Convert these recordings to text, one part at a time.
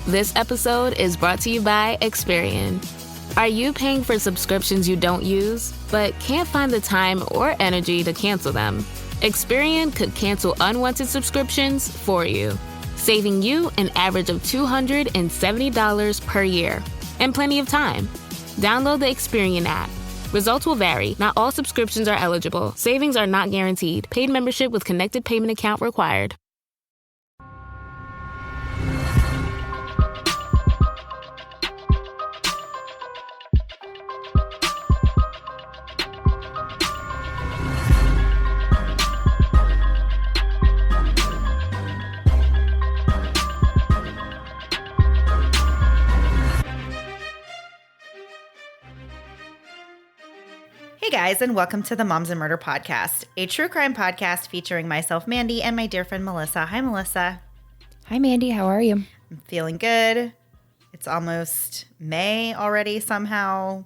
This episode is brought to you by Experian. Are you paying for subscriptions you don't use, but can't find the time or energy to cancel them? Experian could cancel unwanted subscriptions for you, saving you an average of $270 per year and plenty of time. Download the Experian app. Results will vary. Not all subscriptions are eligible. Savings are not guaranteed. Paid membership with connected payment account required. Hey guys, and welcome to the Moms and Murder Podcast, a true crime podcast featuring myself, Mandy, and my dear friend, Melissa. Hi, Melissa. Hi, Mandy. How are you? I'm feeling good. It's almost May already somehow.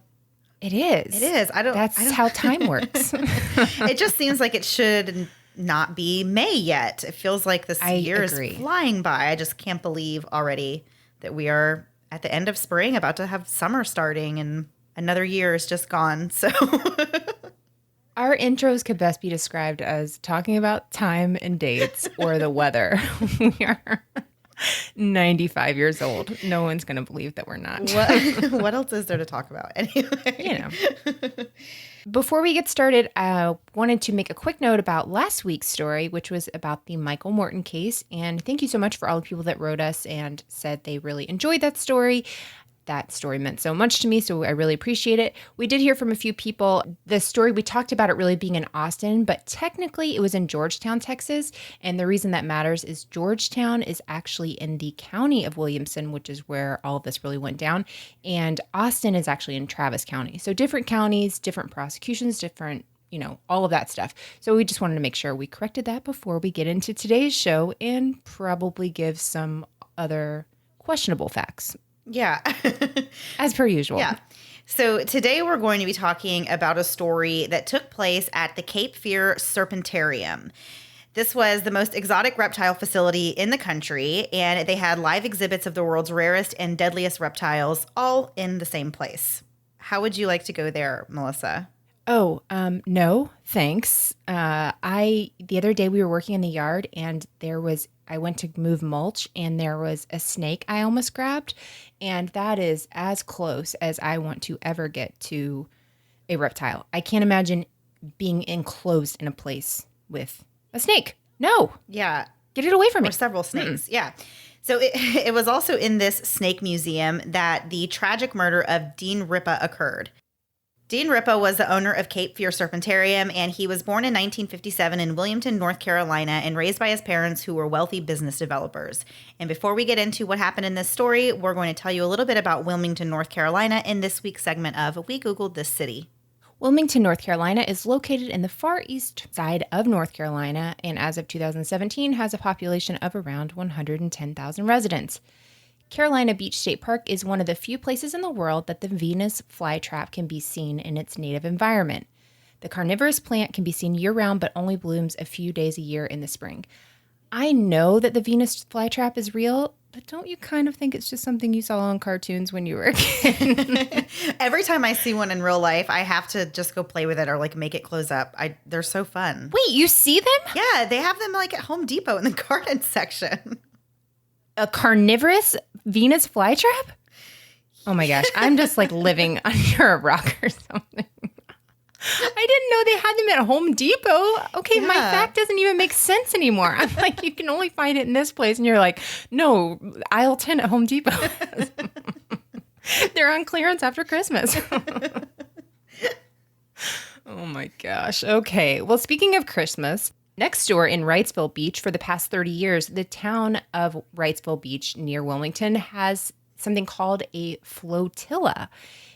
It is. It is. That's how time works. It just seems like it should not be May yet. It feels like this year is flying by. I just can't believe already that we are at the end of spring, about to have summer starting, and another year is just gone. So our intros could best be described as talking about time and dates or the weather. We are 95 years old. No one's going to believe that we're not. What else is there to talk about anyway? You know. Before we get started, I wanted to make a quick note about last week's story, which was about the Michael Morton case. And thank you so much for all the people that wrote us and said they really enjoyed that story. That story meant so much to me, so I really appreciate it. We did hear from a few people. The story, we talked about it really being in Austin, but technically it was in Georgetown, Texas. And the reason that matters is Georgetown is actually in the county of Williamson, which is where all of this really went down. And Austin is actually in Travis County. So different counties, different prosecutions, different, all of that stuff. So we just wanted to make sure we corrected that before we get into today's show and probably give some other questionable facts. Yeah. As per usual. Yeah. So today we're going to be talking about a story that took place at the Cape Fear Serpentarium. This was the most exotic reptile facility in the country, and they had live exhibits of the world's rarest and deadliest reptiles all in the same place. How would you like to go there, Melissa? Oh, no, thanks. The other day we were working in the yard and I went to move mulch and there was a snake I almost grabbed. And that is as close as I want to ever get to a reptile. I can't imagine being enclosed in a place with a snake. No. Yeah. Get it away from me. Or several snakes. Yeah. So it was also in this snake museum that the tragic murder of Dean Ripa occurred. Dean Ripa was the owner of Cape Fear Serpentarium, and he was born in 1957 in Wilmington, North Carolina, and raised by his parents who were wealthy business developers. And before we get into what happened in this story, we're going to tell you a little bit about Wilmington, North Carolina in this week's segment of We Googled This City. Wilmington, North Carolina is located in the far east side of North Carolina, and as of 2017 has a population of around 110,000 residents. Carolina Beach State Park is one of the few places in the world that the Venus flytrap can be seen in its native environment. The carnivorous plant can be seen year-round but only blooms a few days a year in the spring. I know that the Venus flytrap is real, but don't you kind of think it's just something you saw on cartoons when you were a kid? Every time I see one in real life, I have to just go play with it or make it close up. They're so fun. Wait, you see them? Yeah, they have them at Home Depot in the garden section. A carnivorous Venus flytrap? Oh my gosh, I'm just living under a rock or something. I didn't know they had them at Home Depot. Okay, yeah. My fact doesn't even make sense anymore. I'm you can only find it in this place. And you're no, aisle 10 at Home Depot. They're on clearance after Christmas. Oh my gosh. Okay, well, speaking of Christmas, next door in Wrightsville Beach, for the past 30 years, the town of Wrightsville Beach near Wilmington has something called a flotilla.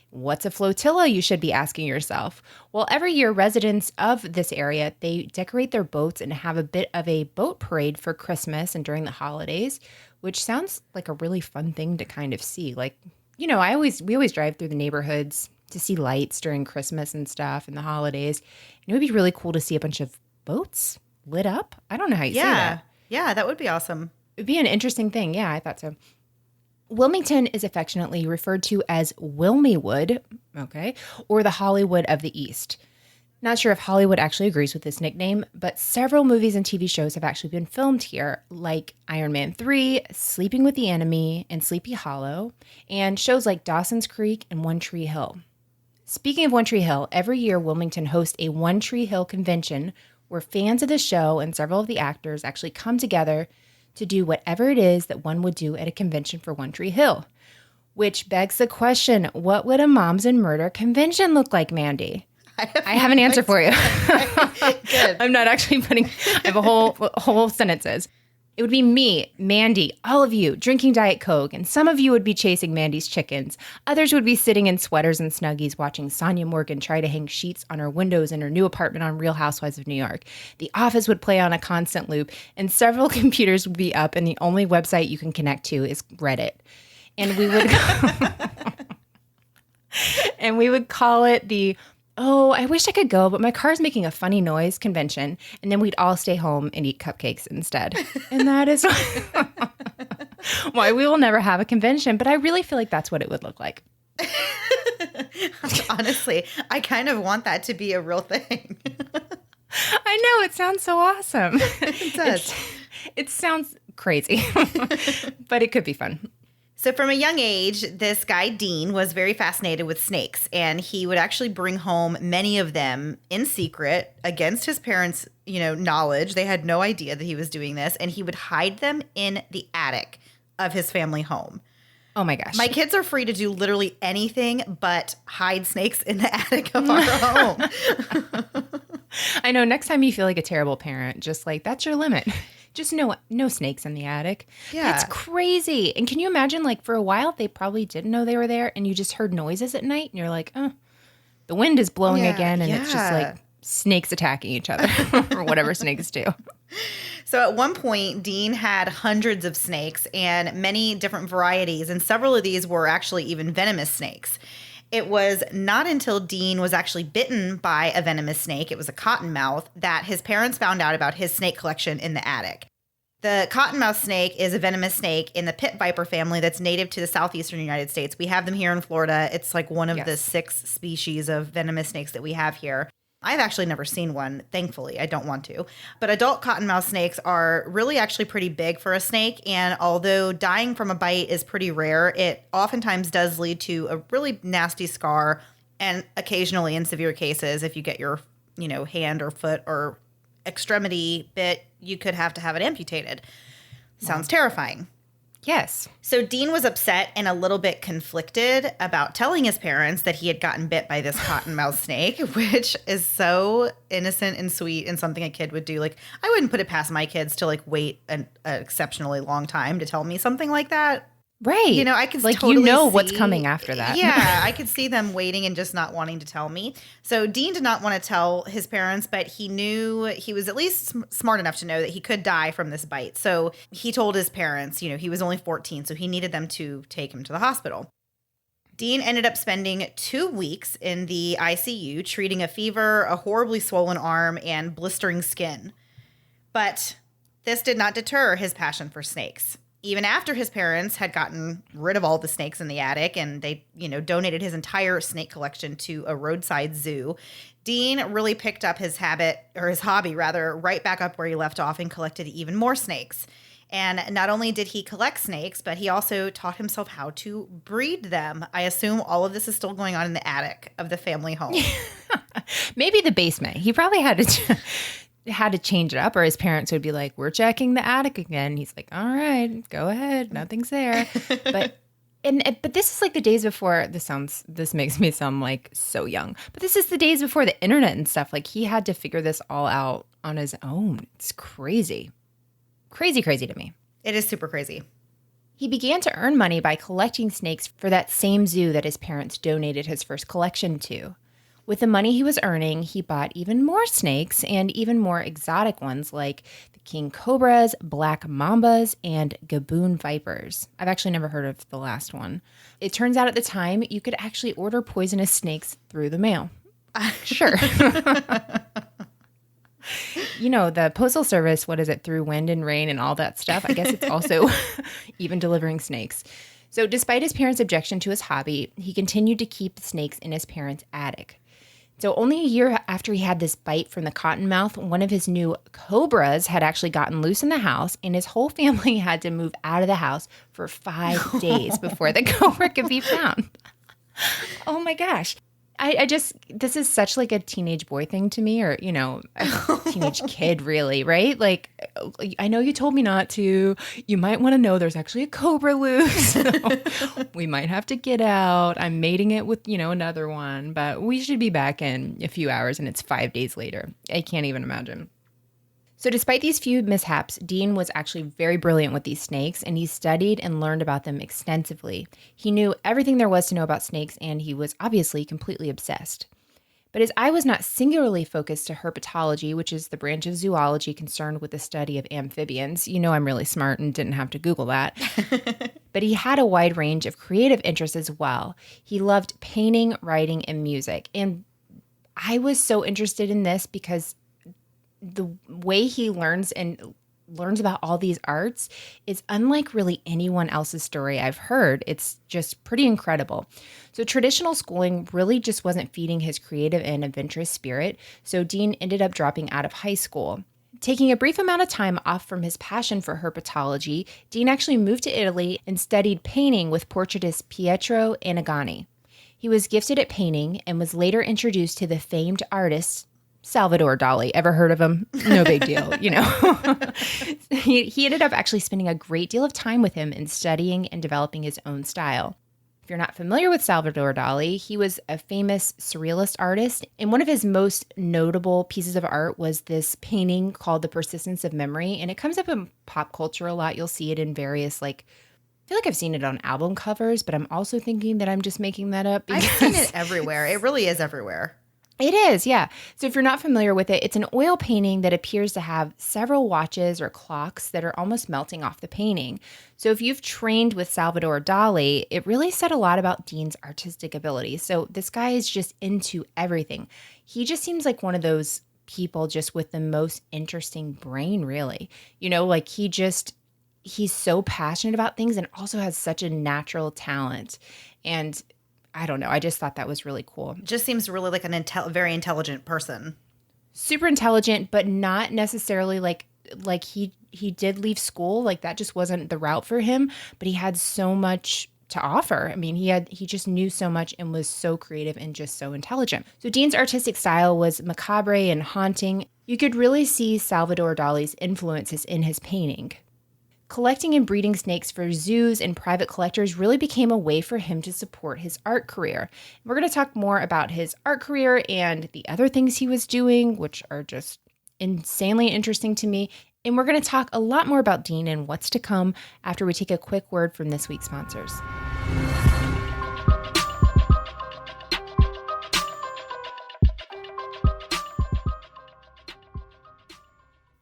What's a flotilla, you should be asking yourself? Well, every year, residents of this area, they decorate their boats and have a bit of a boat parade for Christmas and during the holidays, which sounds like a really fun thing to kind of see. We always drive through the neighborhoods to see lights during Christmas and stuff and the holidays. And it would be really cool to see a bunch of boats lit up. I don't know how you say that. Yeah, that would be awesome. It'd be an interesting thing. Yeah, I thought so. Wilmington is affectionately referred to as Wilmywood, okay, or the Hollywood of the East. Not sure if Hollywood actually agrees with this nickname, but several movies and TV shows have actually been filmed here, like Iron Man 3, Sleeping with the Enemy, and Sleepy Hollow, and shows like Dawson's Creek and One Tree Hill. Speaking of One Tree Hill, every year Wilmington hosts a One Tree Hill convention where fans of the show and several of the actors actually come together to do whatever it is that one would do at a convention for One Tree Hill. Which begs the question, what would a Moms and Murder convention look like, Mandy? I have an answer for you. Good. I'm not actually I have a whole sentences. It would be me, Mandy, all of you drinking Diet Coke, and some of you would be chasing Mandy's chickens. Others would be sitting in sweaters and Snuggies watching Sonia Morgan try to hang sheets on her windows in her new apartment on Real Housewives of New York. The Office would play on a constant loop, and several computers would be up, and the only website you can connect to is Reddit. And we would and we would call it the I wish I could go, but my car's making a funny noise convention. And then we'd all stay home and eat cupcakes instead. And that is why we will never have a convention. But I really feel like that's what it would look like. Honestly, I kind of want that to be a real thing. I know. It sounds so awesome. It does. It sounds crazy, but it could be fun. So from a young age, this guy, Dean, was very fascinated with snakes, and he would actually bring home many of them in secret against his parents' knowledge. They had no idea that he was doing this, and he would hide them in the attic of his family home. Oh my gosh. My kids are free to do literally anything but hide snakes in the attic of our home. I know. Next time you feel like a terrible parent, just like, that's your limit. Just no snakes in the attic. Yeah. That's crazy. And can you imagine, like, for a while, they probably didn't know they were there, and you just heard noises at night, and you're like, the wind is blowing again, and it's just like snakes attacking each other or whatever snakes do. So at one point, Dean had hundreds of snakes and many different varieties, and several of these were actually even venomous snakes. It was not until Dean was actually bitten by a venomous snake, it was a cottonmouth, that his parents found out about his snake collection in the attic. The cottonmouth snake is a venomous snake in the pit viper family that's native to the southeastern United States. We have them here in Florida. It's like one of the 6 species of venomous snakes that we have here. I've actually never seen one, thankfully. I don't want to. But adult cottonmouth snakes are really actually pretty big for a snake. And although dying from a bite is pretty rare, it oftentimes does lead to a really nasty scar. And occasionally, in severe cases, if you get your hand or foot or extremity bit, you could have to have it amputated. Sounds terrifying. Yes. So Dean was upset and a little bit conflicted about telling his parents that he had gotten bit by this cottonmouth snake, which is so innocent and sweet and something a kid would do. Like, I wouldn't put it past my kids to wait an exceptionally long time to tell me something like that. Right. I could totally what's coming after that. Yeah, I could see them waiting and just not wanting to tell me. So Dean did not want to tell his parents, but he knew he was at least smart enough to know that he could die from this bite. So he told his parents, he was only 14, so he needed them to take him to the hospital. Dean ended up spending 2 weeks in the ICU treating a fever, a horribly swollen arm, and blistering skin. But this did not deter his passion for snakes. Even after his parents had gotten rid of all the snakes in the attic and they, donated his entire snake collection to a roadside zoo, Dean really picked up his hobby, right back up where he left off and collected even more snakes. And not only did he collect snakes, but he also taught himself how to breed them. I assume all of this is still going on in the attic of the family home. Maybe the basement. He probably had to change it up, or his parents would be like, we're checking the attic again. He's like, all right, go ahead. Nothing's there. But this is like the days before, this makes me sound like so young, but this is the days before the internet and stuff. Like, he had to figure this all out on his own. It's crazy. Crazy to me. It is super crazy. He began to earn money by collecting snakes for that same zoo that his parents donated his first collection to. With the money he was earning, he bought even more snakes and even more exotic ones like the king cobras, black mambas, and gaboon vipers. I've actually never heard of the last one. It turns out at the time, you could actually order poisonous snakes through the mail. Sure. The Postal Service, what is it, through wind and rain and all that stuff? I guess it's also even delivering snakes. So despite his parents' objection to his hobby, he continued to keep the snakes in his parents' attic. So only a year after he had this bite from the cottonmouth, one of his new cobras had actually gotten loose in the house, and his whole family had to move out of the house for 5 days before the cobra could be found. Oh my gosh. This is such like a teenage boy thing to me, or, a teenage kid really, right? Like, I know you told me not to. You might want to know there's actually a cobra loose. So we might have to get out. I'm mating it with, another one, but we should be back in a few hours, and it's 5 days later. I can't even imagine. So despite these few mishaps, Dean was actually very brilliant with these snakes, and he studied and learned about them extensively. He knew everything there was to know about snakes, and he was obviously completely obsessed. But his eye was not singularly focused to herpetology, which is the branch of zoology concerned with the study of amphibians. I'm really smart and didn't have to Google that. But he had a wide range of creative interests as well. He loved painting, writing, and music. And I was so interested in this because the way he learns about all these arts is unlike really anyone else's story I've heard. It's just pretty incredible. So traditional schooling really just wasn't feeding his creative and adventurous spirit, so Dean ended up dropping out of high school. Taking a brief amount of time off from his passion for herpetology, Dean actually moved to Italy and studied painting with portraitist Pietro Annigani. He was gifted at painting and was later introduced to the famed artist Salvador Dali. Ever heard of him? No big deal, He ended up actually spending a great deal of time with him in studying and developing his own style. If you're not familiar with Salvador Dali, he was a famous surrealist artist, and one of his most notable pieces of art was this painting called The Persistence of Memory, and it comes up in pop culture a lot. You'll see it in various, I feel like I've seen it on album covers, but I'm also thinking that I'm just making that up. I've seen it everywhere. It really is everywhere. It is, yeah. So if you're not familiar with it, it's an oil painting that appears to have several watches or clocks that are almost melting off the painting. So if you've trained with Salvador Dali, it really said a lot about Dean's artistic ability. So this guy is just into everything. He just seems like one of those people just with the most interesting brain, really. He's so passionate about things and also has such a natural talent. And I don't know. I just thought that was really cool. Just seems really like very intelligent person. Super intelligent, but not necessarily like he did leave school. Like that just wasn't the route for him, but he had so much to offer. I mean, he just knew so much and was so creative and just so intelligent. So Dean's artistic style was macabre and haunting. You could really see Salvador Dali's influences in his painting. Collecting and breeding snakes for zoos and private collectors really became a way for him to support his art career. We're going to talk more about his art career and the other things he was doing, which are just insanely interesting to me. And we're going to talk a lot more about Dean and what's to come after we take a quick word from this week's sponsors.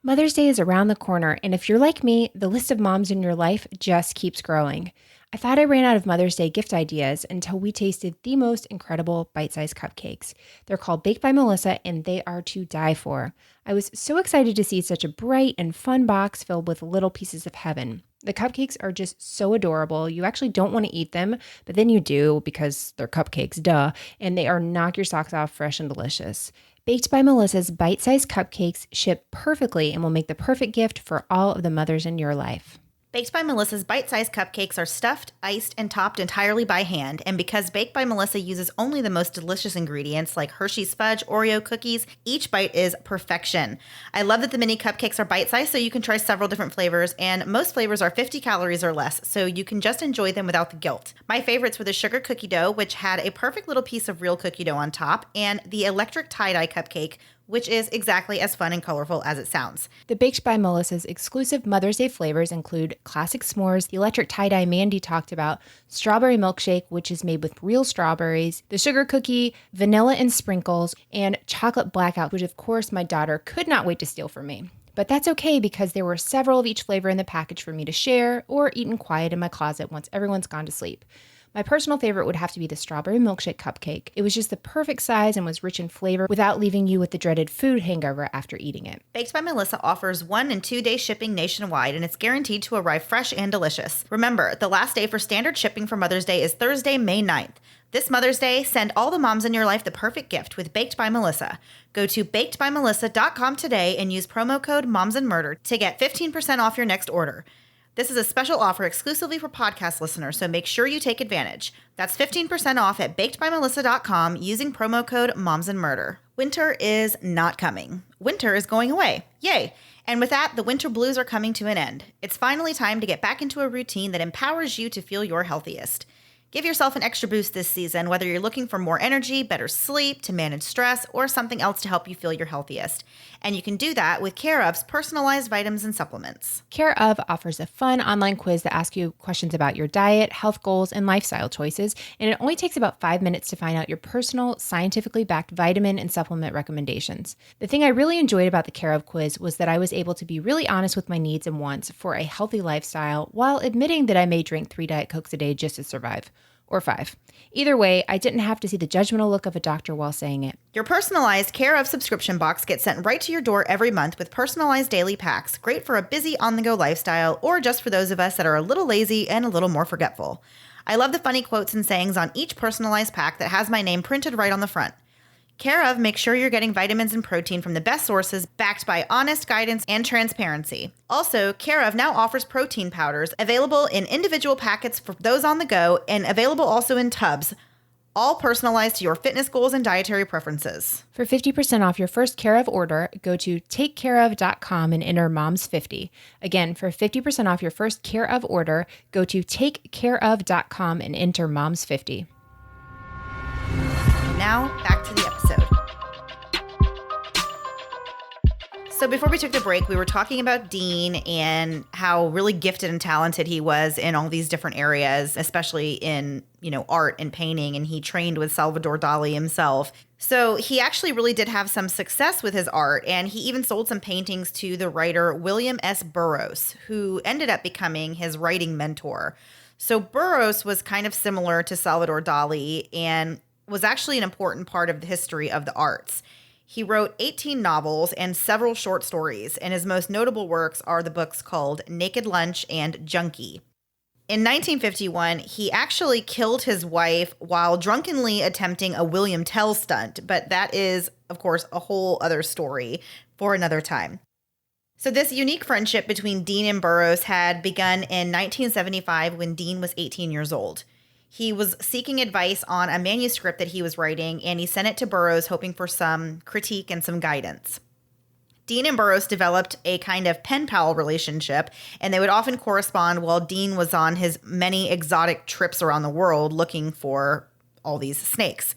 Mother's Day is around the corner, and if you're like me, the list of moms in your life just keeps growing. I thought I ran out of Mother's Day gift ideas until we tasted the most incredible bite-sized cupcakes. They're called Baked by Melissa, and they are to die for. I was so excited to see such a bright and fun box filled with little pieces of heaven. The cupcakes are just so adorable. You actually don't want to eat them, but then you do because they're cupcakes, duh, and they are knock your socks off fresh and delicious. Baked by Melissa's bite-sized cupcakes ship perfectly and will make the perfect gift for all of the mothers in your life. Baked by Melissa's bite-sized cupcakes are stuffed, iced, and topped entirely by hand, and because Baked by Melissa uses only the most delicious ingredients like Hershey's fudge, Oreo cookies, each bite is perfection. I love that the mini cupcakes are bite-sized so you can try several different flavors, and most flavors are 50 calories or less, so you can just enjoy them without the guilt. My favorites were the sugar cookie dough, which had a perfect little piece of real cookie dough on top, and the electric tie-dye cupcake, which is exactly as fun and colorful as it sounds. The Baked by Melissa's exclusive Mother's Day flavors include classic s'mores, the electric tie-dye Mandy talked about, strawberry milkshake, which is made with real strawberries, the sugar cookie, vanilla and sprinkles, and chocolate blackout, which of course my daughter could not wait to steal from me. But that's okay because there were several of each flavor in the package for me to share or eat in quiet in my closet once everyone's gone to sleep. My personal favorite would have to be the strawberry milkshake cupcake. It was just the perfect size and was rich in flavor without leaving you with the dreaded food hangover after eating it. Baked by Melissa offers 1 and 2 day shipping nationwide, and it's guaranteed to arrive fresh and delicious. Remember, the last day for standard shipping for Mother's Day is Thursday, May 9th. This Mother's Day, send all the moms in your life the perfect gift with Baked by Melissa. Go to bakedbymelissa.com today and use promo code MomsAndMurder to get 15% off your next order. This is a special offer exclusively for podcast listeners, so make sure you take advantage. That's 15% off at bakedbymelissa.com using promo code MomsAndMurder. Winter is not coming. Winter is going away. Yay! And with that, the winter blues are coming to an end. It's finally time to get back into a routine that empowers you to feel your healthiest. Give yourself an extra boost this season, whether you're looking for more energy, better sleep, to manage stress, or something else to help you feel your healthiest. And you can do that with Care of's personalized vitamins and supplements. Care of offers a fun online quiz that asks you questions about your diet, health goals, and lifestyle choices, and it only takes about 5 minutes to find out your personal, scientifically backed vitamin and supplement recommendations. The thing I really enjoyed about the Care of quiz was that I was able to be really honest with my needs and wants for a healthy lifestyle while admitting that I may drink 3 Diet Cokes a day just to survive. Or 5. Either way, I didn't have to see the judgmental look of a doctor while saying it. Your personalized Care of subscription box gets sent right to your door every month with personalized daily packs, great for a busy on-the-go lifestyle or just for those of us that are a little lazy and a little more forgetful. I love the funny quotes and sayings on each personalized pack that has my name printed right on the front. Care of makes sure you're getting vitamins and protein from the best sources, backed by honest guidance and transparency. Also, Care of now offers protein powders, available in individual packets for those on the go and available also in tubs, all personalized to your fitness goals and dietary preferences. For 50% off your first Care of order, go to takecareof.com and enter MOMS50. Again, for 50% off your first Care of order, go to takecareof.com and enter MOMS50. Now, back to the episode. So before we took the break, we were talking about Dean and how really gifted and talented he was in all these different areas, especially in, art and painting, and he trained with Salvador Dali himself. So he actually really did have some success with his art, and he even sold some paintings to the writer William S. Burroughs, who ended up becoming his writing mentor. So Burroughs was kind of similar to Salvador Dali and was actually an important part of the history of the arts. He wrote 18 novels and several short stories, and his most notable works are the books called Naked Lunch and Junkie. In 1951, he actually killed his wife while drunkenly attempting a William Tell stunt, but that is, of course, a whole other story for another time. So this unique friendship between Dean and Burroughs had begun in 1975 when Dean was 18 years old. He was seeking advice on a manuscript that he was writing, and he sent it to Burroughs hoping for some critique and some guidance. Dean and Burroughs developed a kind of pen pal relationship, and they would often correspond while Dean was on his many exotic trips around the world looking for all these snakes.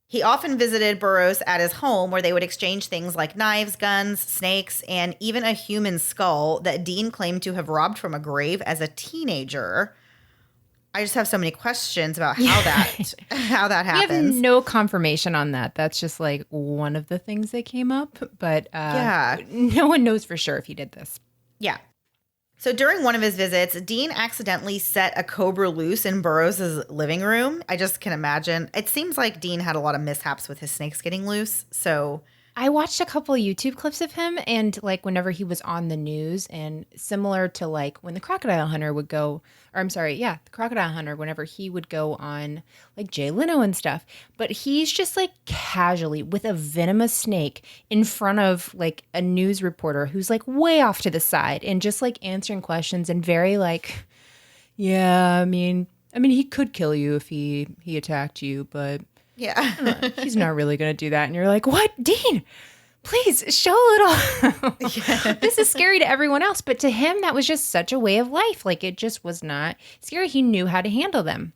He often visited Burroughs at his home, where they would exchange things like knives, guns, snakes, and even a human skull that Dean claimed to have robbed from a grave as a teenager. I just have so many questions about how that happens. We have no confirmation on that. That's just like one of the things that came up, but no one knows for sure if he did this. Yeah. So during one of his visits, Dean accidentally set a cobra loose in Burroughs' living room. I just can imagine. It seems like Dean had a lot of mishaps with his snakes getting loose. So I watched a couple of YouTube clips of him, and like whenever he was on the news, and similar to like when the crocodile hunter would go, the crocodile hunter, whenever he would go on like Jay Leno and stuff, but he's just like casually with a venomous snake in front of like a news reporter who's like way off to the side and just like answering questions and very like, yeah, I mean, he could kill you if he attacked you, but yeah, he's not really going to do that. And you're like, what, Dean? Please show a little. Yeah. This is scary to everyone else, but to him, that was just such a way of life. Like, it just was not scary. He knew how to handle them.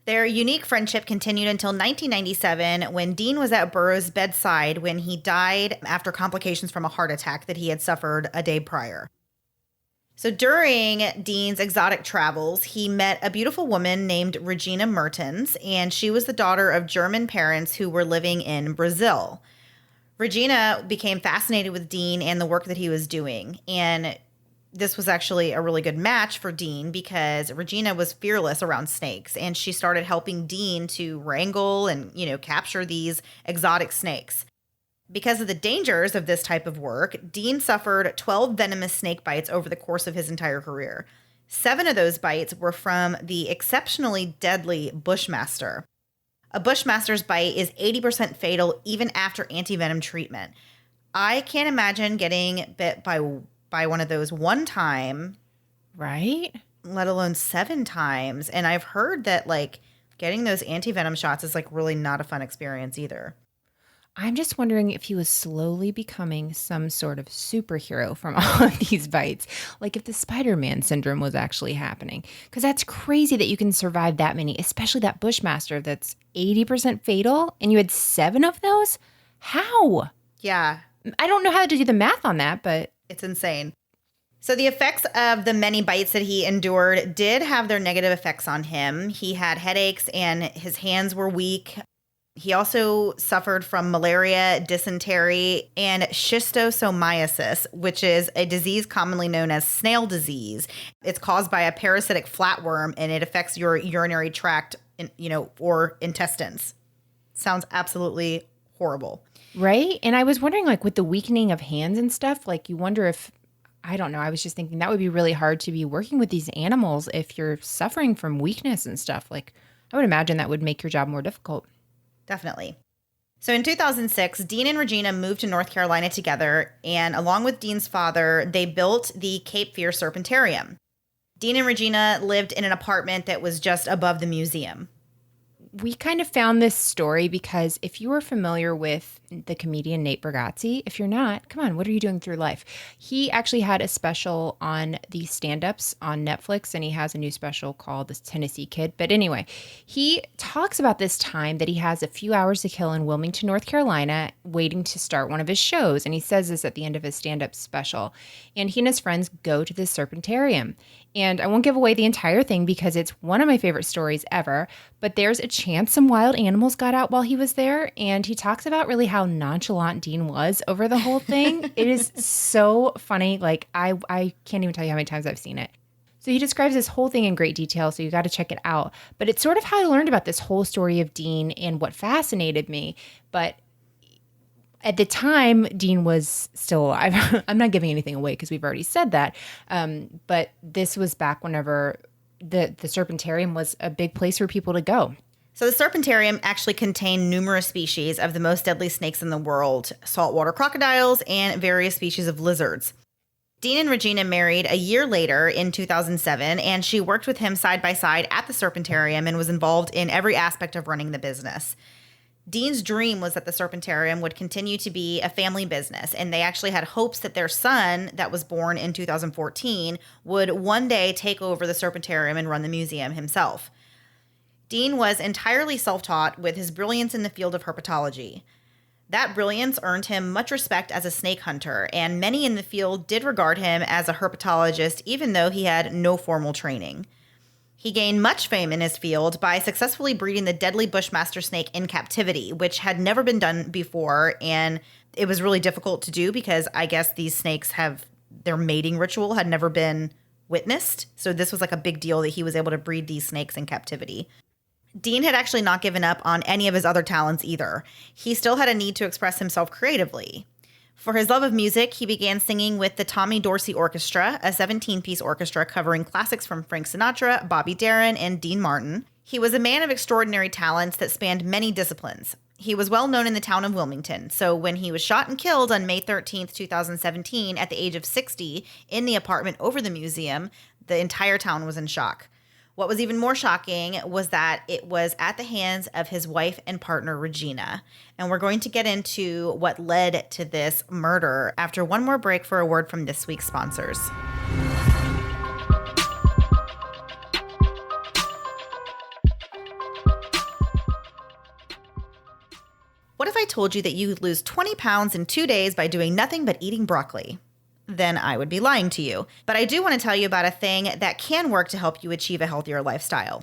Their unique friendship continued until 1997, when Dean was at Burroughs' bedside when he died after complications from a heart attack that he had suffered a day prior. So during Dean's exotic travels, he met a beautiful woman named Regina Mertens, and she was the daughter of German parents who were living in Brazil. Regina became fascinated with Dean and the work that he was doing, and This was actually a really good match for Dean because Regina was fearless around snakes, and she started helping Dean to wrangle and, capture these exotic snakes. Because of the dangers of this type of work, Dean suffered 12 venomous snake bites over the course of his entire career. 7 of those bites were from the exceptionally deadly Bushmaster. A Bushmaster's bite is 80% fatal even after antivenom treatment. I can't imagine getting bit by one of those one time. Right? Let alone 7 times. And I've heard that getting those antivenom shots is really not a fun experience either. I'm just wondering if he was slowly becoming some sort of superhero from all of these bites. Like if the Spider-Man syndrome was actually happening. Because that's crazy that you can survive that many, especially that Bushmaster that's 80% fatal, and you had 7 of those? How? Yeah. I don't know how to do the math on that, but it's insane. So the effects of the many bites that he endured did have their negative effects on him. He had headaches and his hands were weak. He also suffered from malaria, dysentery, and schistosomiasis, which is a disease commonly known as snail disease. It's caused by a parasitic flatworm, and it affects your urinary tract, or intestines. Sounds absolutely horrible. Right? And I was wondering, with the weakening of hands and stuff, you wonder if, I don't know, I was just thinking that would be really hard to be working with these animals if you're suffering from weakness and stuff. I would imagine that would make your job more difficult. Definitely. So in 2006, Dean and Regina moved to North Carolina together, and along with Dean's father, they built the Cape Fear Serpentarium. Dean and Regina lived in an apartment that was just above the museum. We kind of found this story because if you are familiar with the comedian Nate Bargatze, if you're not, come on, what are you doing through life? He actually had a special on the stand-ups on Netflix, and he has a new special called The Tennessee Kid. But anyway, he talks about this time that he has a few hours to kill in Wilmington, North Carolina, waiting to start one of his shows. And he says this at the end of his stand-up special. And he and his friends go to this Serpentarium. And I won't give away the entire thing because it's one of my favorite stories ever, but there's a chance some wild animals got out while he was there, and he talks about really how nonchalant Dean was over the whole thing. It is so funny. I can't even tell you how many times I've seen it. So he describes this whole thing in great detail, so you got to check it out. But it's sort of how I learned about this whole story of Dean and what fascinated me. But at the time, Dean was still alive. I'm not giving anything away because we've already said that. But this was back whenever the Serpentarium was a big place for people to go. So the Serpentarium actually contained numerous species of the most deadly snakes in the world, saltwater crocodiles, and various species of lizards. Dean and Regina married a year later in 2007, and she worked with him side by side at the Serpentarium and was involved in every aspect of running the business. Dean's dream was that the Serpentarium would continue to be a family business, and they actually had hopes that their son, that was born in 2014, would one day take over the Serpentarium and run the museum himself. Dean was entirely self-taught with his brilliance in the field of herpetology. That brilliance earned him much respect as a snake hunter, and many in the field did regard him as a herpetologist even though he had no formal training. He gained much fame in his field by successfully breeding the deadly Bushmaster snake in captivity, which had never been done before, and it was really difficult to do because I guess these snakes their mating ritual had never been witnessed, so this was a big deal that he was able to breed these snakes in captivity. Dean had actually not given up on any of his other talents either. He still had a need to express himself creatively. For his love of music, he began singing with the Tommy Dorsey Orchestra, a 17-piece orchestra covering classics from Frank Sinatra, Bobby Darin, and Dean Martin. He was a man of extraordinary talents that spanned many disciplines. He was well known in the town of Wilmington, so when he was shot and killed on May 13th, 2017, at the age of 60, in the apartment over the museum, the entire town was in shock. What was even more shocking was that it was at the hands of his wife and partner, Regina. And we're going to get into what led to this murder after one more break for a word from this week's sponsors. What if I told you that you could lose 20 pounds in 2 days by doing nothing but eating broccoli? Then I would be lying to you. But I do want to tell you about a thing that can work to help you achieve a healthier lifestyle.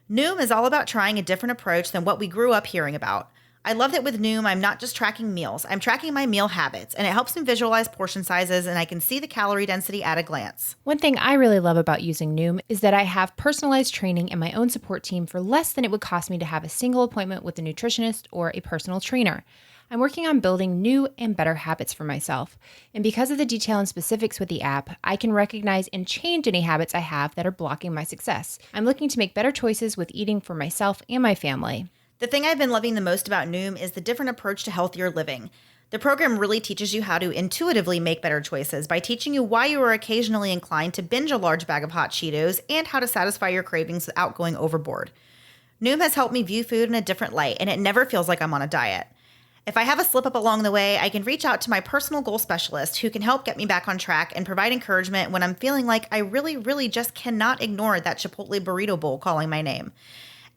Noom is all about trying a different approach than what we grew up hearing about. I love that with Noom, I'm not just tracking meals, I'm tracking my meal habits, and it helps me visualize portion sizes and I can see the calorie density at a glance. One thing I really love about using Noom is that I have personalized training and my own support team for less than it would cost me to have a single appointment with a nutritionist or a personal trainer. I'm working on building new and better habits for myself. And because of the detail and specifics with the app, I can recognize and change any habits I have that are blocking my success. I'm looking to make better choices with eating for myself and my family. The thing I've been loving the most about Noom is the different approach to healthier living. The program really teaches you how to intuitively make better choices by teaching you why you are occasionally inclined to binge a large bag of hot Cheetos and how to satisfy your cravings without going overboard. Noom has helped me view food in a different light, and it never feels like I'm on a diet. If I have a slip up along the way, I can reach out to my personal goal specialist who can help get me back on track and provide encouragement when I'm feeling like I really just cannot ignore that Chipotle burrito bowl calling my name.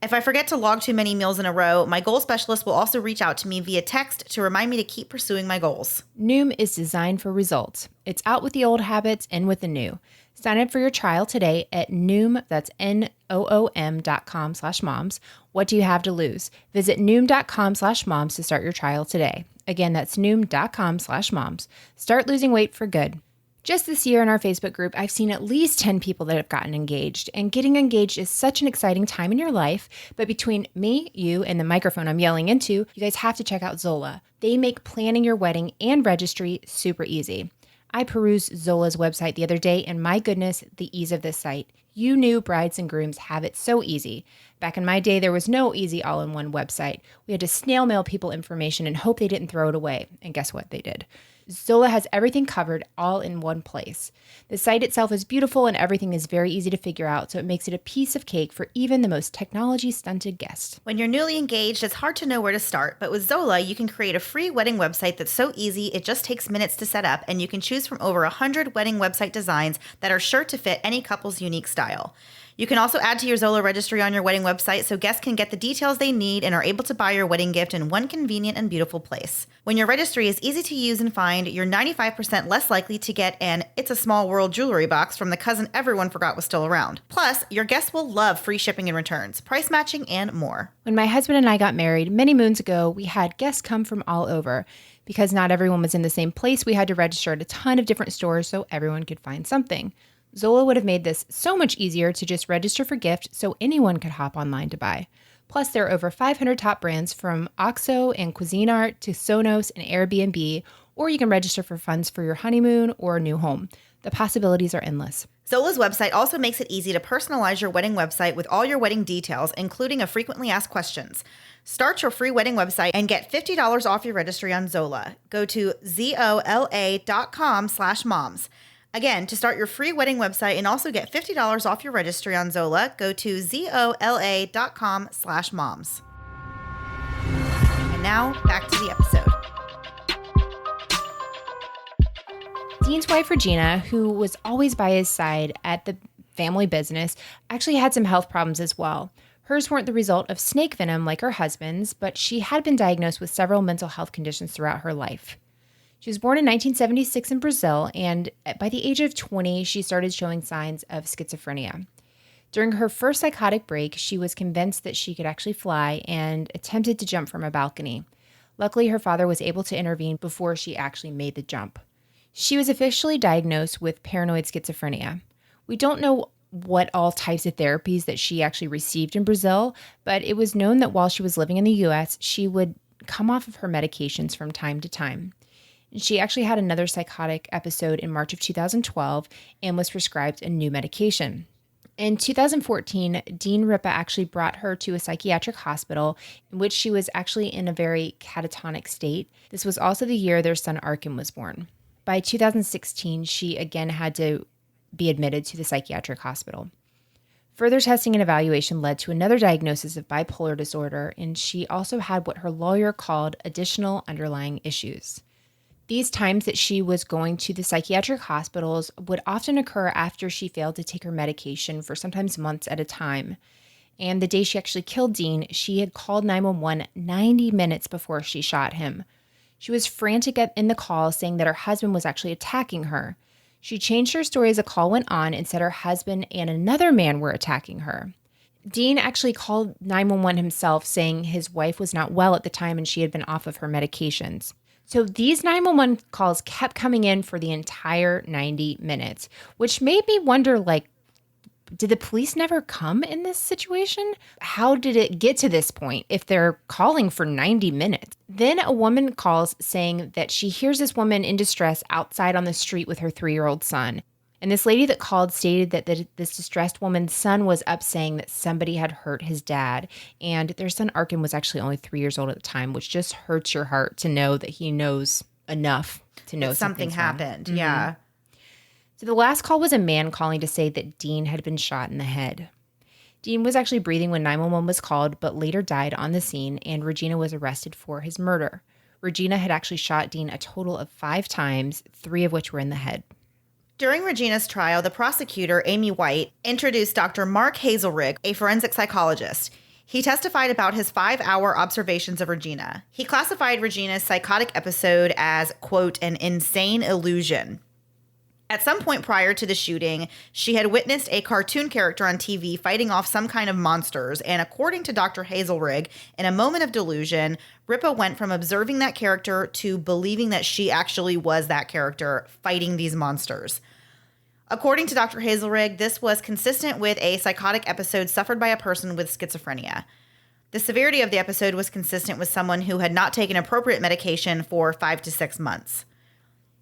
If I forget to log too many meals in a row, my goal specialist will also reach out to me via text to remind me to keep pursuing my goals. Noom is designed for results. It's out with the old habits and with the new. Sign up for your trial today at Noom, that's Noom.com/moms. What do you have to lose? Visit Noom.com/moms to start your trial today. Again, that's Noom.com/moms. Start losing weight for good. Just this year in our Facebook group, I've seen at least 10 people that have gotten engaged. And getting engaged is such an exciting time in your life. But between me, you, and the microphone I'm yelling into, you guys have to check out Zola. They make planning your wedding and registry super easy. I perused Zola's website the other day, and my goodness, the ease of this site. You new brides and grooms have it so easy. Back in my day, there was no easy all-in-one website. We had to snail mail people information and hope they didn't throw it away. And guess what? They did. Zola has everything covered all in one place. The site itself is beautiful and everything is very easy to figure out, so it makes it a piece of cake for even the most technology-stunted guest. When you're newly engaged, it's hard to know where to start, but with Zola, you can create a free wedding website that's so easy it just takes minutes to set up, and you can choose from over 100 wedding website designs that are sure to fit any couple's unique style. You can also add to your Zola registry on your wedding website so guests can get the details they need and are able to buy your wedding gift in one convenient and beautiful place. When your registry is easy to use and find, you're 95% less likely to get an It's a Small World jewelry box from the cousin everyone forgot was still around. Plus, your guests will love free shipping and returns, price matching, and more. When my husband and I got married many moons ago, we had guests come from all over. Because not everyone was in the same place, we had to register at a ton of different stores so everyone could find something. Zola would have made this so much easier to just register for gift so anyone could hop online to buy. Plus, there are over 500 top brands from OXO and Cuisinart to Sonos and Airbnb, or you can register for funds for your honeymoon or a new home. The possibilities are endless. Zola's website also makes it easy to personalize your wedding website with all your wedding details, including a frequently asked questions. Start your free wedding website and get $50 off your registry on Zola. Go to zola.com/moms. Again, to start your free wedding website and also get $50 off your registry on Zola, go to zola.com/moms. And now, back to the episode. Dean's wife, Regina, who was always by his side at the family business, actually had some health problems as well. Hers weren't the result of snake venom like her husband's, but she had been diagnosed with several mental health conditions throughout her life. She was born in 1976 in Brazil, and by the age of 20, she started showing signs of schizophrenia. During her first psychotic break, she was convinced that she could actually fly and attempted to jump from a balcony. Luckily, her father was able to intervene before she actually made the jump. She was officially diagnosed with paranoid schizophrenia. We don't know what all types of therapies that she actually received in Brazil, but it was known that while she was living in the U.S., she would come off of her medications from time to time. She actually had another psychotic episode in March of 2012 and was prescribed a new medication. In 2014, Dean Ripa actually brought her to a psychiatric hospital in which she was actually in a very catatonic state. This was also the year their son Arkin was born. By 2016, she again had to be admitted to the psychiatric hospital. Further testing and evaluation led to another diagnosis of bipolar disorder, and she also had what her lawyer called additional underlying issues. These times that she was going to the psychiatric hospitals would often occur after she failed to take her medication for sometimes months at a time. And the day she actually killed Dean, she had called 911 90 minutes before she shot him. She was frantic in the call, saying that her husband was actually attacking her. She changed her story as the call went on and said her husband and another man were attacking her. Dean actually called 911 himself, saying his wife was not well at the time and she had been off of her medications. So these 911 calls kept coming in for the entire 90 minutes, which made me wonder, like, did the police never come in this situation? How did it get to this point if they're calling for 90 minutes? Then a woman calls saying that she hears this woman in distress outside on the street with her 3-year-old son. And this lady that called stated that this distressed woman's son was up saying that somebody had hurt his dad. And their son, Arkin, was actually only 3 years old at the time, which just hurts your heart to know that he knows enough to know something happened. Mm-hmm. Yeah. So the last call was a man calling to say that Dean had been shot in the head. Dean was actually breathing when 911 was called, but later died on the scene, and Regina was arrested for his murder. Regina had actually shot Dean a total of 5 times, 3 of which were in the head. During Regina's trial, the prosecutor, Amy White, introduced Dr. Mark Hazelrig, a forensic psychologist. He testified about his 5-hour observations of Regina. He classified Regina's psychotic episode as, quote, an insane illusion. At some point prior to the shooting, she had witnessed a cartoon character on TV fighting off some kind of monsters, and according to Dr. Hazelrig, in a moment of delusion, Ripa went from observing that character to believing that she actually was that character fighting these monsters. According to Dr. Hazelrig, this was consistent with a psychotic episode suffered by a person with schizophrenia. The severity of the episode was consistent with someone who had not taken appropriate medication for 5 to 6 months.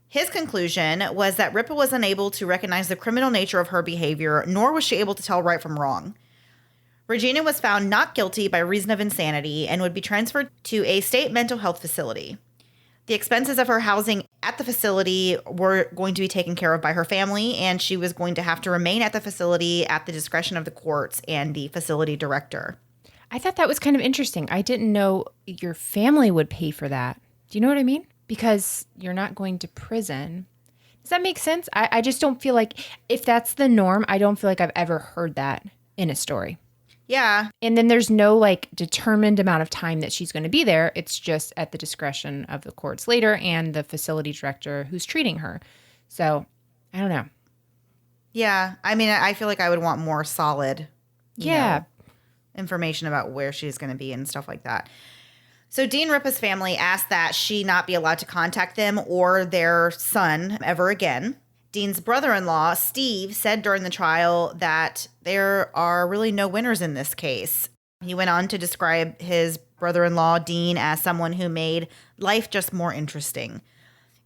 His conclusion was that Ripa was unable to recognize the criminal nature of her behavior, nor was she able to tell right from wrong. Regina was found not guilty by reason of insanity and would be transferred to a state mental health facility. The expenses of her housing at the facility were going to be taken care of by her family, and she was going to have to remain at the facility at the discretion of the courts and the facility director. I thought that was kind of interesting. I didn't know your family would pay for that. Do you know what I mean? Because you're not going to prison. Does that make sense? I just don't feel like, if that's the norm, I don't feel like I've ever heard that in a story. Yeah. And then there's no like determined amount of time that she's going to be there. It's just at the discretion of the courts later and the facility director who's treating her. So I don't know. Yeah. I mean, I feel like I would want more solid information about where she's going to be and stuff like that. So Dean Ripa's family asked that she not be allowed to contact them or their son ever again. Dean's brother-in-law, Steve, said during the trial that there are really no winners in this case. He went on to describe his brother-in-law, Dean, as someone who made life just more interesting.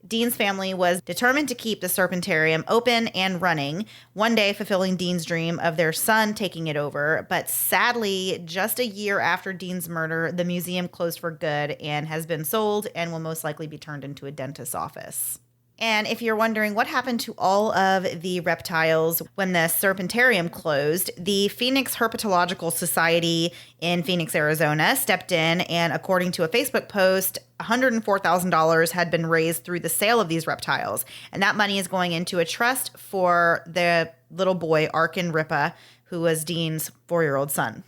Dean's family was determined to keep the Serpentarium open and running, one day fulfilling Dean's dream of their son taking it over. But sadly, just a year after Dean's murder, the museum closed for good and has been sold and will most likely be turned into a dentist's office. And if you're wondering what happened to all of the reptiles when the Serpentarium closed, the Phoenix Herpetological Society in Phoenix, Arizona stepped in, and according to a Facebook post, $104,000 had been raised through the sale of these reptiles. And that money is going into a trust for the little boy, Arkin Ripa, who was Dean's 4-year-old son,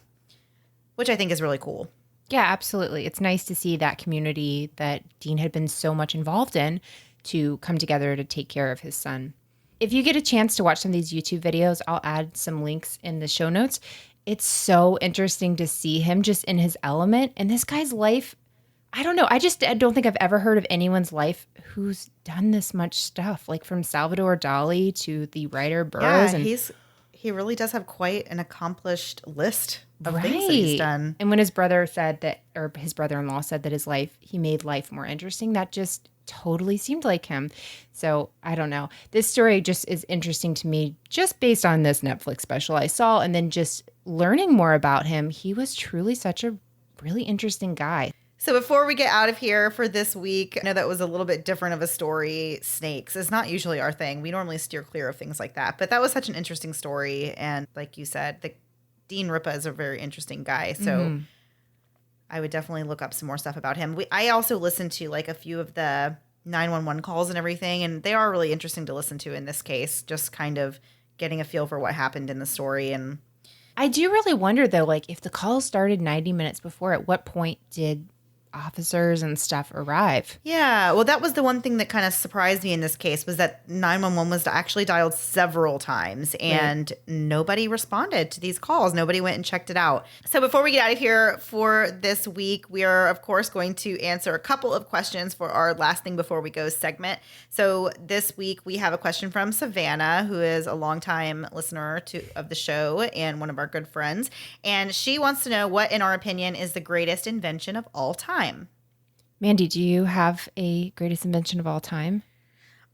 which I think is really cool. Yeah, absolutely. It's nice to see that community that Dean had been so much involved in to come together to take care of his son. If you get a chance to watch some of these YouTube videos, I'll add some links in the show notes. It's so interesting to see him just in his element. And this guy's life, I don't know. I don't think I've ever heard of anyone's life who's done this much stuff, like from Salvador Dali to the writer Burroughs. Yeah, he really does have quite an accomplished list of things that he's done. And when his brother said that, or his brother-in-law said that he made life more interesting, that just totally seemed like him. So I don't know. This story just is interesting to me just based on this Netflix special I saw, and then just learning more about him. He was truly such a really interesting guy. So before we get out of here for this week, I know that was a little bit different of a story. Snakes is not usually our thing. We normally steer clear of things like that. But that was such an interesting story. And like you said, Dean Ripa is a very interesting guy. So I would definitely look up some more stuff about him. I also listened to like a few of the 911 calls and everything, and they are really interesting to listen to in this case, just kind of getting a feel for what happened in the story. And I do really wonder, though, like if the call started 90 minutes before, at what point did officers and stuff arrive. Yeah, well, that was the one thing that kind of surprised me in this case was that 911 was actually dialed several times and nobody responded to these calls. Nobody went and checked it out. So before we get out of here for this week, we are, of course, going to answer a couple of questions for our last thing before we go segment. So this week we have a question from Savannah, who is a longtime listener of the show and one of our good friends. And she wants to know what, in our opinion, is the greatest invention of all time. Mandy, do you have a greatest invention of all time?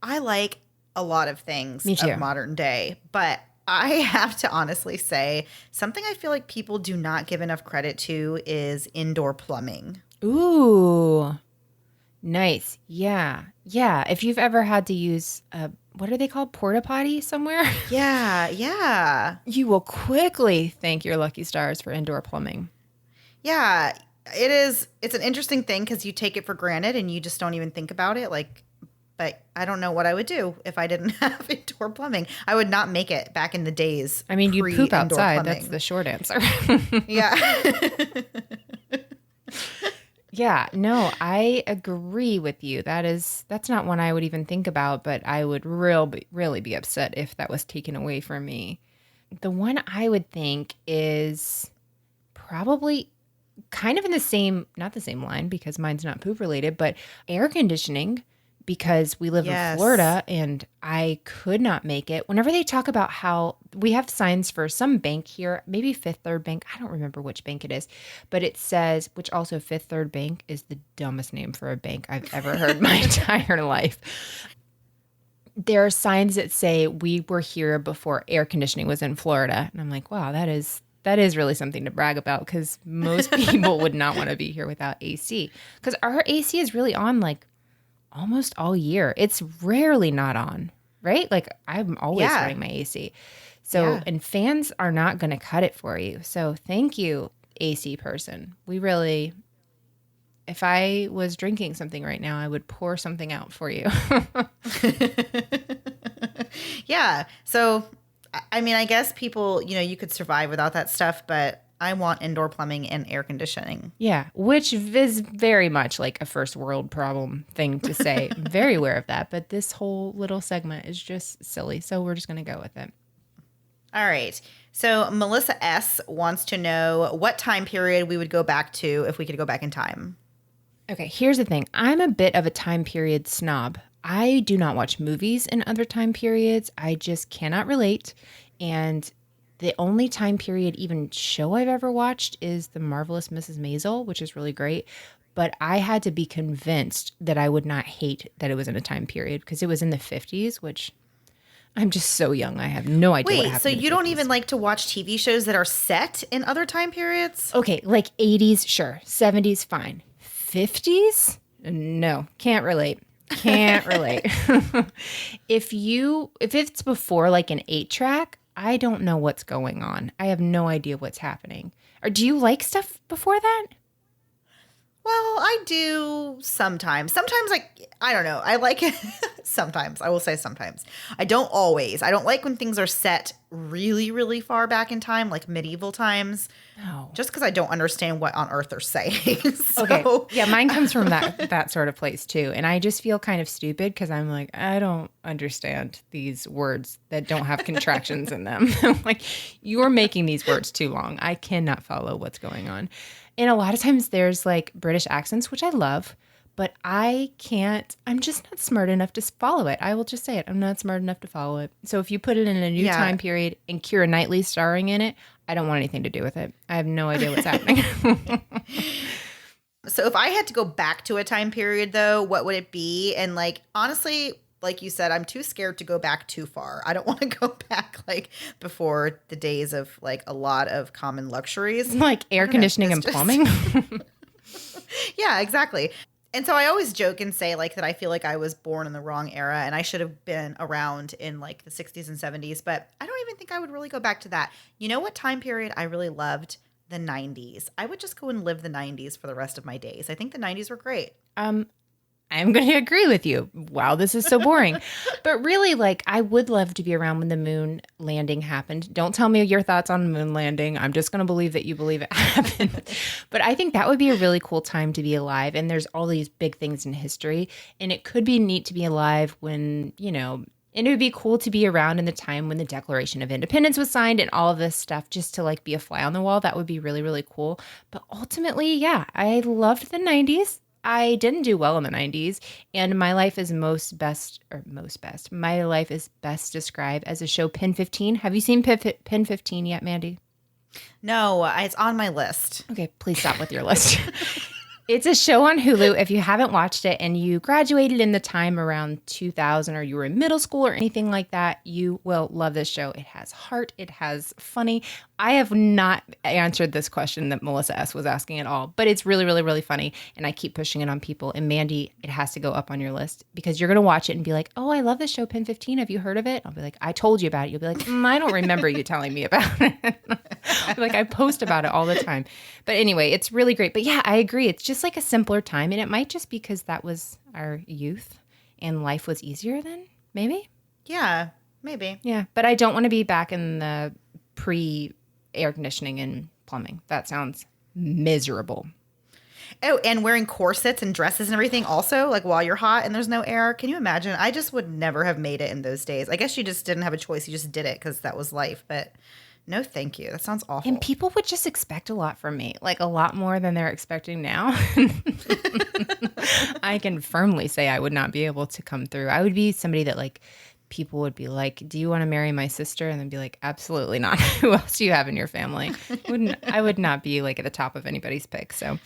I like a lot of things Me too. of modern day, but I have to honestly say something I feel like people do not give enough credit to is indoor plumbing. Ooh, nice. Yeah. Yeah. If you've ever had to use what are they called? Porta potty somewhere? Yeah. You will quickly thank your lucky stars for indoor plumbing. Yeah. It's an interesting thing because you take it for granted and you just don't even think about it. But I don't know what I would do if I didn't have indoor plumbing. I would not make it back in the days. I mean, you poop outside. Plumbing. That's the short answer. Yeah. Yeah, no, I agree with you. That's not one I would even think about, but I would really be upset if that was taken away from me. The one I would think is probably kind of in the same, not the same line because mine's not poop related, but air conditioning, because we live in Florida and I could not make it. Whenever they talk about how we have signs for some bank here, maybe Fifth Third Bank, I don't remember which bank it is, but it says, which also Fifth Third Bank is the dumbest name for a bank I've ever heard in my entire life. There are signs that say we were here before air conditioning was in Florida. And I'm like, wow, that is really something to brag about because most people would not want to be here without AC. Because our AC is really on like almost all year. It's rarely not on, right? Like I'm always running my AC. So, and fans are not going to cut it for you. So thank you, AC person. If I was drinking something right now, I would pour something out for you. Yeah. So, I mean, I guess people, you could survive without that stuff, but I want indoor plumbing and air conditioning. Yeah, which is very much like a first world problem thing to say. I'm very aware of that, but this whole little segment is just silly, so we're just going to go with it. All right. So Melissa S. wants to know what time period we would go back to if we could go back in time. Okay, here's the thing. I'm a bit of a time period snob. I do not watch movies in other time periods. I just cannot relate, and the only time period even show I've ever watched is The Marvelous Mrs. Maisel, which is really great. But I had to be convinced that I would not hate that it was in a time period because it was in the 50s, which I'm just so young. I have no idea what happened. Wait, so you don't even like to watch TV shows that are set in other time periods? Okay, like 80s, sure. 70s, fine. 50s? No, can't relate. Can't relate. If it's before like an 8-track, I don't know what's going on. I have no idea what's happening. Or do you like stuff before that? Well, I do sometimes. Sometimes, I don't know. I like it sometimes. I will say sometimes. I don't always. I don't like when things are set really, really far back in time, like medieval times. No. Just because I don't understand what on earth they're saying. Okay. Yeah, mine comes from that sort of place too. And I just feel kind of stupid because I'm like, I don't understand these words that don't have contractions in them. I'm like, you're making these words too long. I cannot follow what's going on. And a lot of times there's like British accents, which I love, but I can't, I'm just not smart enough to follow it. I will just say it. I'm not smart enough to follow it. So if you put it in a new time period and Keira Knightley starring in it, I don't want anything to do with it. I have no idea what's happening. So if I had to go back to a time period though, what would it be? And honestly, like you said, I'm too scared to go back too far. I don't want to go back before the days of a lot of common luxuries. Like air conditioning and plumbing? Yeah, exactly. And so I always joke and say that I feel like I was born in the wrong era and I should have been around in the 60s and 70s, but I don't even think I would really go back to that. You know what time period I really loved? The 90s. I would just go and live the 90s for the rest of my days. I think the 90s were great. I'm going to agree with you. Wow, this is so boring. But really, like, I would love to be around when the moon landing happened. Don't tell me your thoughts on the moon landing. I'm just going to believe that you believe it happened. But I think that would be a really cool time to be alive. And there's all these big things in history. And it could be neat to be alive when, you know, and it would be cool to be around in the time when the Declaration of Independence was signed and all of this stuff, just to like be a fly on the wall. That would be really, really cool. But ultimately, yeah, I loved the 90s. I didn't do well in the 90s, and my life is my life is best described as a show Pin 15. Have you seen Pin 15 yet, Mandy? No, it's on my list. Okay, please stop with your list. It's a show on Hulu. If you haven't watched it and you graduated in the time around 2000 or you were in middle school or anything like that, you will love this show. It has heart. It has funny. I have not answered this question that Melissa S. was asking at all, but it's really, really, really funny. And I keep pushing it on people. And Mandy, it has to go up on your list because you're going to watch it and be like, oh, I love this show, Pin 15. Have you heard of it? I'll be like, I told you about it. You'll be like, I don't remember you telling me about it. I'll be like, I post about it all the time. But anyway, it's really great. But yeah, I agree. It's just like a simpler time. And it might just be because that was our youth and life was easier then, maybe? Yeah, maybe. Yeah, but I don't want to be back in the pre-air conditioning and plumbing. That sounds miserable. Oh, and wearing corsets and dresses and everything also, like while you're hot and there's no air. Can you imagine? I just would never have made it in those days. I guess you just didn't have a choice. You just did it because that was life. But no, thank you. That sounds awful. And people would just expect a lot from me, like a lot more than they're expecting now. I can firmly say I would not be able to come through. I would be somebody that like people would be like, do you want to marry my sister? And then be like, absolutely not. Who else do you have in your family? I would not be like at the top of anybody's pick. So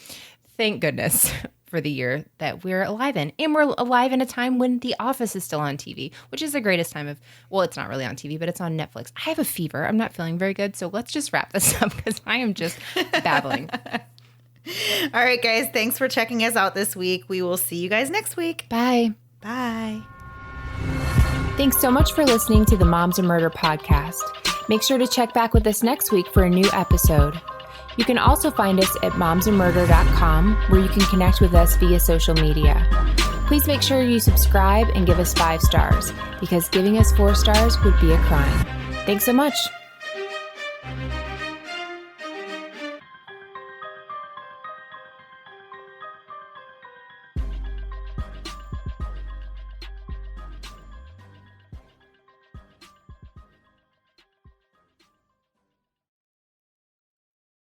thank goodness for the year that we're alive in. And we're alive in a time when The Office is still on TV, which is the greatest time of, well, it's not really on TV, but it's on Netflix. I have a fever. I'm not feeling very good. So let's just wrap this up because I am just babbling. All right, guys. Thanks for checking us out this week. We will see you guys next week. Bye. Bye. Thanks so much for listening to the Moms of Murder podcast. Make sure to check back with us next week for a new episode. You can also find us at momsandmurder.com, where you can connect with us via social media. Please make sure you subscribe and give us 5 stars, because giving us 4 stars would be a crime. Thanks so much.